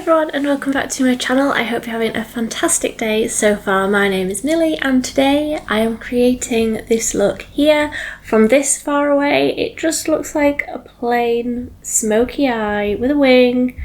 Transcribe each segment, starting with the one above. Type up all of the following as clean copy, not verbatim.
everyone and welcome back to my channel. I hope you're having a fantastic day so far. My name is Millie and today I am creating this look here. From this far away it just looks like a plain smoky eye with a wing,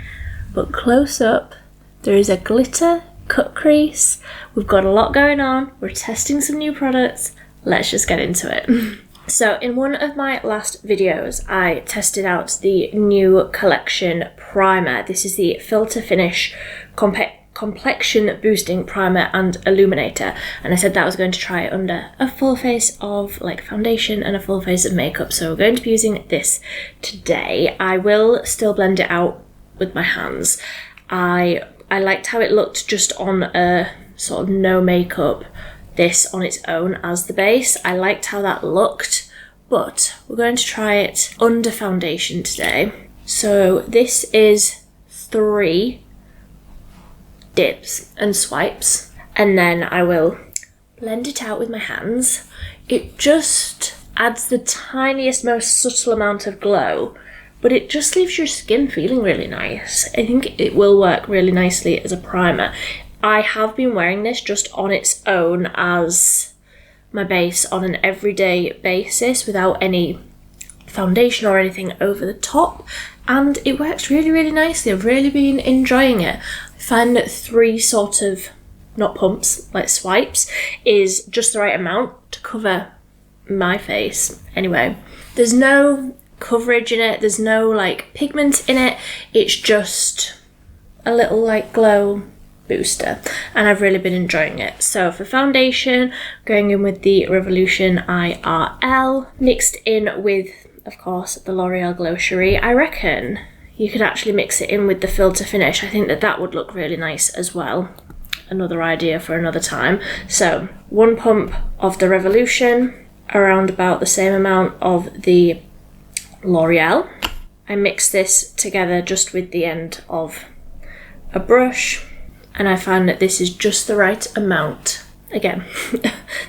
but close up there is a glitter cut crease. We've got a lot going on, we're testing some new products, let's just get into it. So in one of my last videos, I tested out the new collection primer. This is the Filter Finish Complexion Boosting Primer and Illuminator. And I said that I was going to try it under a full face of like foundation and a full face of makeup. So we're going to be using this today. I will still blend it out with my hands. I liked how it looked just on a sort of no makeup, this on its own as the base. I liked how that looked, but we're going to try it under foundation today. So this is 3 dips and swipes, and then I will blend it out with my hands. It just adds the tiniest, most subtle amount of glow, but it just leaves your skin feeling really nice. I think it will work really nicely as a primer. I have been wearing this just on its own as my base on an everyday basis without any foundation or anything over the top, and it works really, really nicely. I've really been enjoying it. I find that 3 sort of, not pumps, like swipes, is just the right amount to cover my face. Anyway, there's no coverage in it, there's no like pigment in it, it's just a little like glow booster, and I've really been enjoying it. So for foundation, going in with the Revolution IRL, mixed in with, of course, the L'Oreal Glow Cherie. I reckon you could actually mix it in with the Filter Finish. I think that that would look really nice as well. Another idea for another time. So 1 pump of the Revolution, around about the same amount of the L'Oreal. I mix this together just with the end of a brush, and I find that this is just the right amount. Again,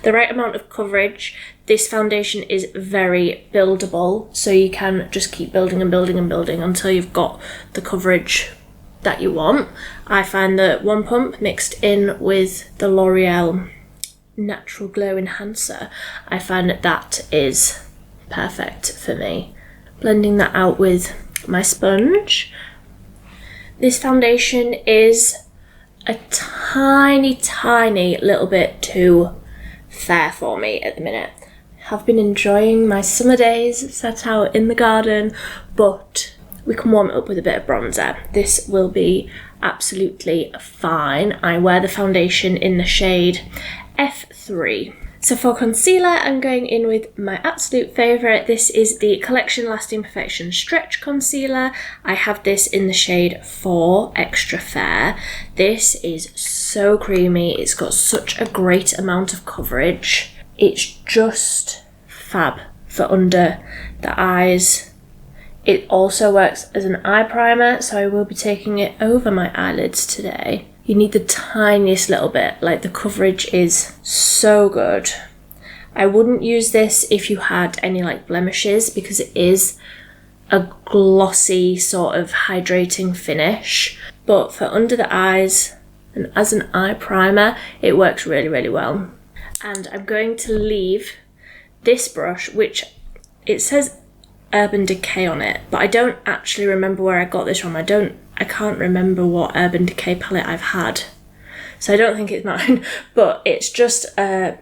the right amount of coverage. This foundation is very buildable, so you can just keep building and building and building until you've got the coverage that you want. I find that 1 pump mixed in with the L'Oreal Natural Glow Enhancer, I find that that is perfect for me. Blending that out with my sponge. This foundation is a tiny little bit too fair for me at the minute. I have been enjoying my summer days set out in the garden, but we can warm it up with a bit of bronzer. This will be absolutely fine. I wear the foundation in the shade F3. So for concealer, I'm going in with my absolute favourite. This is the Collection Lasting Perfection Stretch Concealer. I have this in the shade 4 Extra Fair. This is so creamy. It's got such a great amount of coverage. It's just fab for under the eyes. It also works as an eye primer, so I will be taking it over my eyelids today. You need the tiniest little bit, like the coverage is so good. I wouldn't use this if you had any like blemishes, because it is a glossy sort of hydrating finish, but for under the eyes and as an eye primer, it works really, really well. And I'm going to leave this brush, which it says Urban Decay on it, but I don't actually remember where I got this from. I can't remember what Urban Decay palette I've had, so I don't think it's mine, but it's just a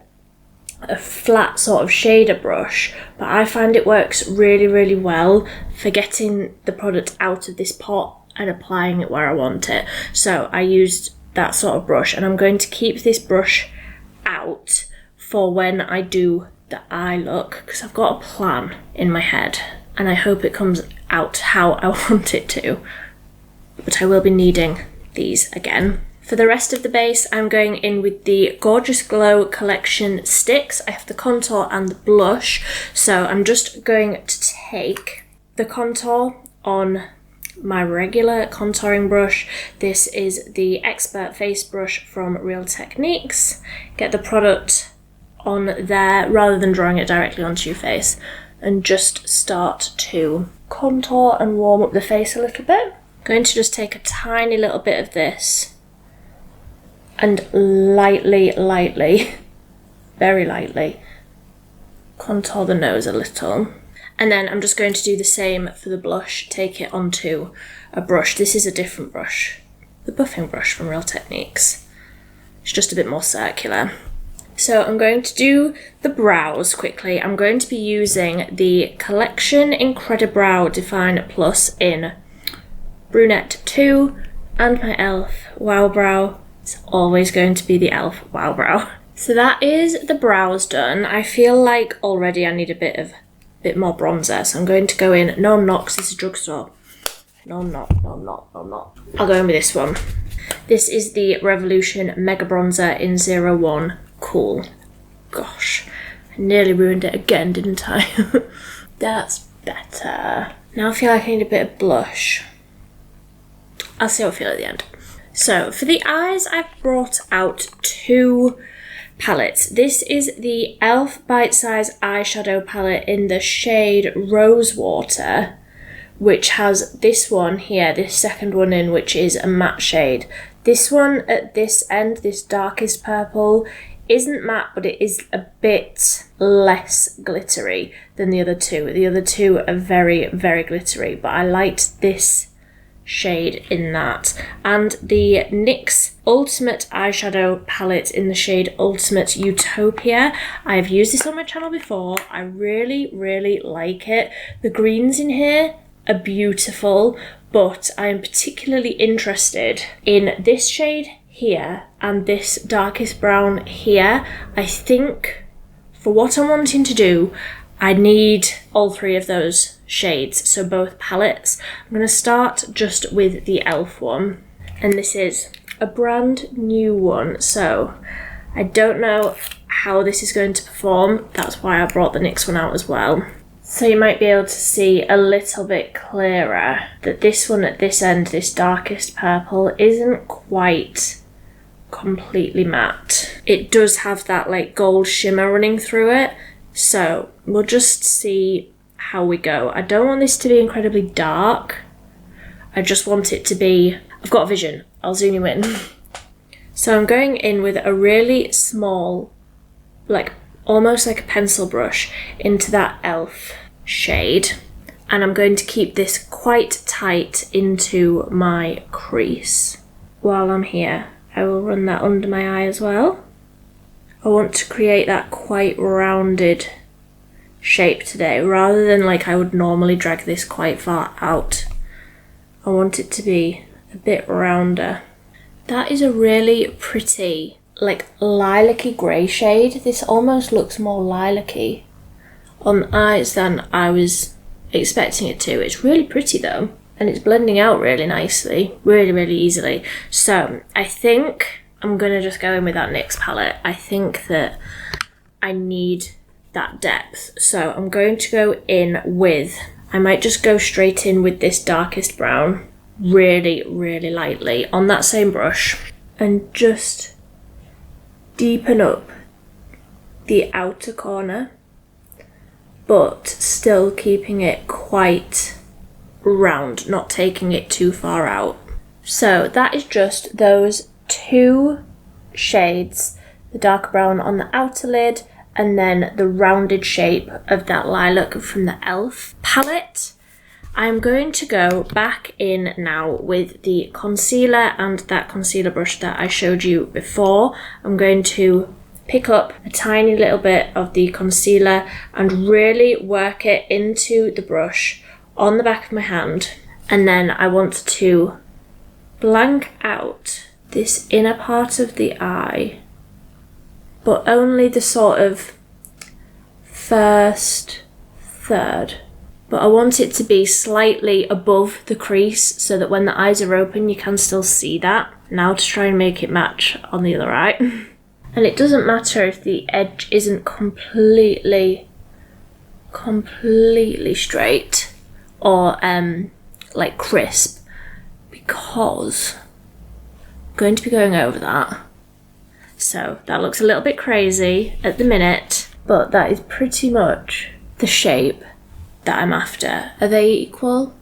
flat sort of shader brush, but I find it works really, really well for getting the product out of this pot and applying it where I want it. So I used that sort of brush, and I'm going to keep this brush out for when I do the eye look, because I've got a plan in my head and I hope it comes out how I want it to. But I will be needing these again. For the rest of the base, I'm going in with the Gorgeous Glow Collection sticks. I have the contour and the blush, so I'm just going to take the contour on my regular contouring brush. This is the Expert Face Brush from Real Techniques. Get the product on there rather than drawing it directly onto your face, and just start to contour and warm up the face a little bit. going to just take a tiny little bit of this and lightly, very lightly, contour the nose a little. And then I'm just going to do the same for the blush, take it onto a brush. This is a different brush, the buffing brush from Real Techniques. It's just a bit more circular. So I'm going to do the brows quickly. I'm going to be using the Collection Incredibrow Define Plus in Brunette 2 and my e.l.f. Wow Brow. It's always going to be the e.l.f. Wow Brow. So that is the brows done. I feel like already I need a bit more bronzer, so I'm going to go in. No, I'm not, because it's a drugstore. No, I'm not. I'll go in with this one. This is the Revolution Mega Bronzer in 01 Cool. Gosh, I nearly ruined it again, didn't I? That's better. Now I feel like I need a bit of blush. I'll see how I feel at the end. So for the eyes, I've brought out 2 palettes. This is the e.l.f. Bitesize Eyeshadow palette in the shade Rosewater, which has this one here, this second one in, which is a matte shade. This one at this end, this darkest purple, isn't matte, but it is a bit less glittery than the other two. The other two are very, very glittery, but I liked this shade in that. And the NYX Ultimate Eyeshadow palette in the shade Ultimate Utopia. I've used this on my channel before. I really, really like it. The greens in here are beautiful, but I am particularly interested in this shade here and this darkest brown here. I think for what I'm wanting to do, I need all 3 of those shades, so both palettes. I'm going to start just with the e.l.f. one, and this is a brand new one, so I don't know how this is going to perform. That's why I brought the NYX one out as well. So you might be able to see a little bit clearer that this one at this end, this darkest purple, isn't quite completely matte. It does have that like gold shimmer running through it, so we'll just see how we go. I don't want this to be incredibly dark. I just want it to be, I've got a vision, I'll zoom you in. So I'm going in with a really small, like almost like a pencil brush into that e.l.f. shade, and I'm going to keep this quite tight into my crease. While I'm here, I will run that under my eye as well. I want to create that quite rounded shape today, rather than like I would normally drag this quite far out. I want it to be a bit rounder. That is a really pretty like lilac-y grey shade. This almost looks more lilac-y on the eyes than I was expecting it to. It's really pretty though, and it's blending out really nicely, really, really easily. So I think I'm gonna just go in with that NYX palette. I think that I need that depth, so I'm going to go in with, I might just go straight in with this darkest brown really, really lightly on that same brush and just deepen up the outer corner, but still keeping it quite round, not taking it too far out. So that is just those 2 shades, the dark brown on the outer lid and then the rounded shape of that lilac from the e.l.f. palette. I'm going to go back in now with the concealer and that concealer brush that I showed you before. I'm going to pick up a tiny little bit of the concealer and really work it into the brush on the back of my hand. And then I want to blank out this inner part of the eye, but only the sort of first third. But I want it to be slightly above the crease so that when the eyes are open you can still see that. Now to try and make it match on the other eye. And it doesn't matter if the edge isn't completely straight or like crisp, because I'm going to be going over that. So that looks a little bit crazy at the minute, but that is pretty much the shape that I'm after. Are they equal?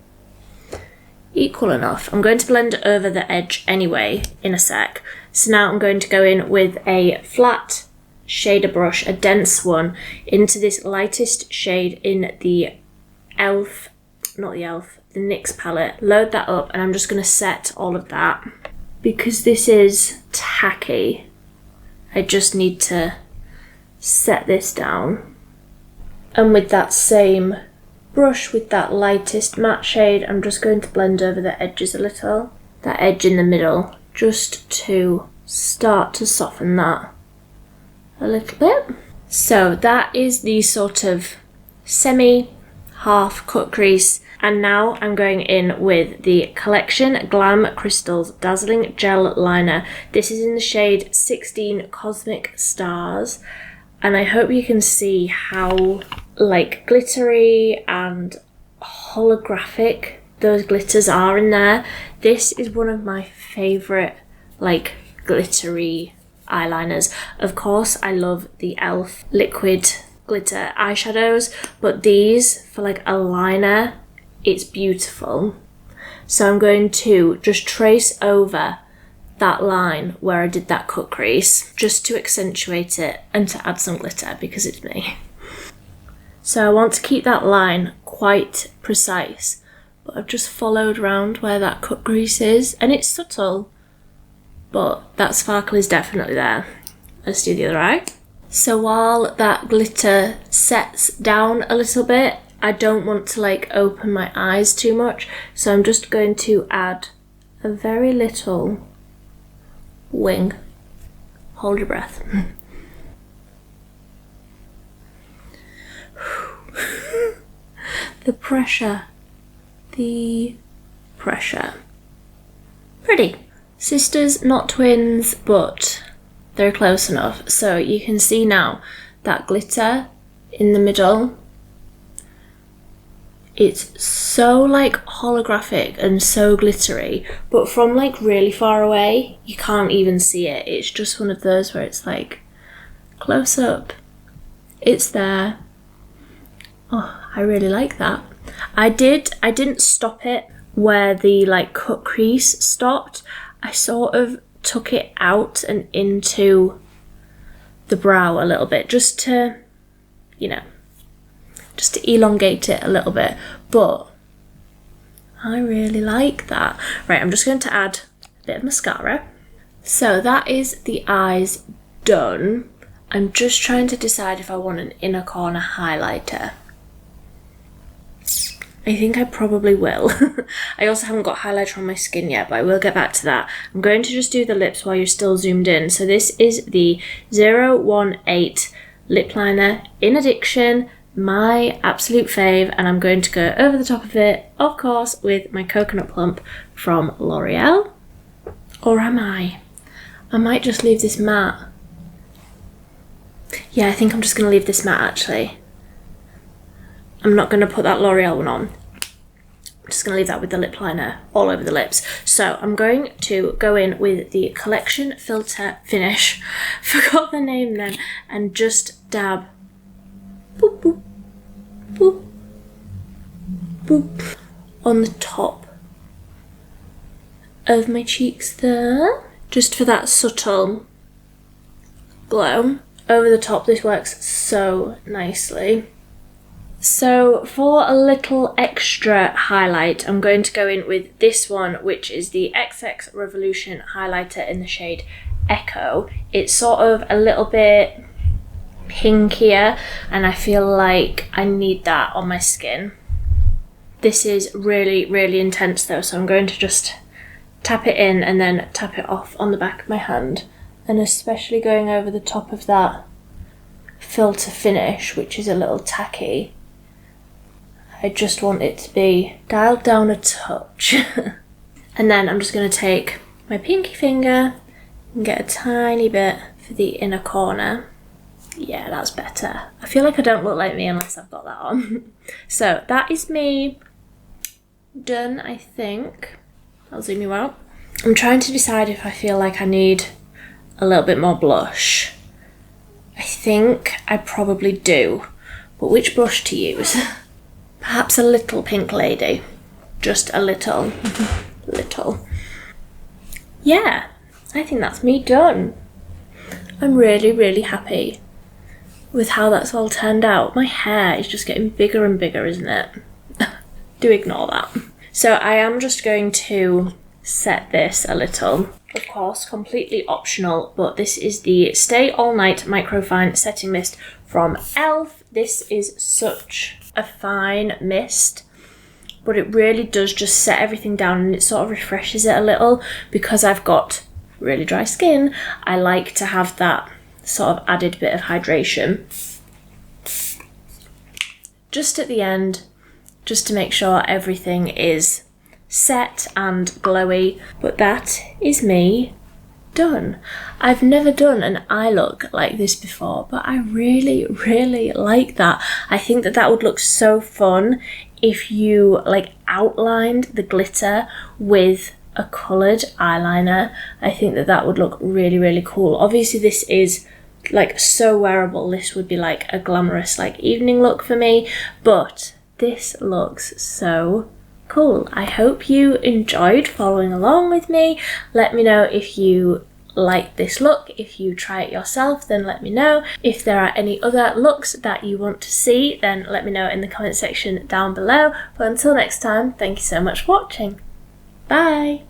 equal enough. I'm going to blend over the edge anyway in a sec. So now I'm going to go in with a flat shader brush, a dense one, into this lightest shade in the NYX palette. Load that up and I'm just going to set all of that. Because this is tacky, I just need to set this down. And with that same brush, with that lightest matte shade, I'm just going to blend over the edges a little. That edge in the middle, just to start to soften that a little bit. So that is the sort of semi-half cut crease. And now I'm going in with the Collection Glam Crystals Dazzling Gel Liner. This is in the shade 16 Cosmic Stars. And I hope you can see how like glittery and holographic those glitters are in there. This is one of my favourite like glittery eyeliners. Of course, I love the e.l.f. liquid glitter eyeshadows, but these for like a liner, it's beautiful. So I'm going to just trace over that line where I did that cut crease, just to accentuate it and to add some glitter because it's me. So I want to keep that line quite precise, but I've just followed around where that cut crease is, and it's subtle, but that sparkle is definitely there. Let's do the other eye. So while that glitter sets down a little bit, I don't want to like open my eyes too much, so I'm just going to add a very little wing. Hold your breath. The pressure. Pretty. Sisters, not twins, but they're close enough. So you can see now that glitter in the middle. It's so like holographic and so glittery, but from like really far away, you can't even see it. It's just one of those where it's like close up, it's there. Oh, I really like that. I didn't stop it where the like cut crease stopped. I sort of took it out and into the brow a little bit, just to, you know, just to elongate it a little bit, but I really like that. Right, I'm just going to add a bit of mascara. So that is the eyes done. I'm just trying to decide if I want an inner corner highlighter. I think I probably will. I also haven't got highlighter on my skin yet, but I will get back to that. I'm going to just do the lips while you're still zoomed in. So this is the 018 lip liner in Addiction, my absolute fave, and I'm going to go over the top of it, of course, with my Coconut Plump from L'Oreal. Or am I? I might just leave this matte. Yeah, I think I'm just going to leave this matte, actually. I'm not going to put that L'Oreal one on. I'm just going to leave that with the lip liner all over the lips. So I'm going to go in with the Collection Filter Finish, forgot the name then, and just dab, boop, boop, boop, boop, on the top of my cheeks there, just for that subtle glow. Over the top, this works so nicely. So for a little extra highlight, I'm going to go in with this one, which is the XX Revolution highlighter in the shade Echo. It's sort of a little bit pinkier, and I feel like I need that on my skin. This is really, really intense though, so I'm going to just tap it in and then tap it off on the back of my hand, and especially going over the top of that filter finish, which is a little tacky. I just want it to be dialed down a touch. And then I'm just going to take my pinky finger and get a tiny bit for the inner corner. Yeah, that's better. I feel like I don't look like me unless I've got that on. So that is me done, I think. I'll zoom you out. I'm trying to decide if I feel like I need a little bit more blush. I think I probably do, but which brush to use? Perhaps a little Pink Lady. just a little. Yeah, I think that's me done. I'm really, really happy with how that's all turned out. My hair is just getting bigger and bigger, isn't it? Do ignore that. So I am just going to set this a little. Of course, completely optional, but this is the Stay All Night Microfine Setting Mist from ELF. This is such a fine mist, but it really does just set everything down, and it sort of refreshes it a little. Because I've got really dry skin, I like to have that sort of added bit of hydration just at the end, just to make sure everything is set and glowy. But that is me done. I've never done an eye look like this before, but I really, really like that. I think that that would look so fun if you like outlined the glitter with a coloured eyeliner. I think that that would look really, really cool. Obviously this is like so wearable. This would be like a glamorous like evening look for me, but this looks so cool. I hope you enjoyed following along with me. Let me know if you like this look. If you try it yourself, then let me know. If there are any other looks that you want to see, then let me know in the comment section down below. But until next time, thank you so much for watching. Bye!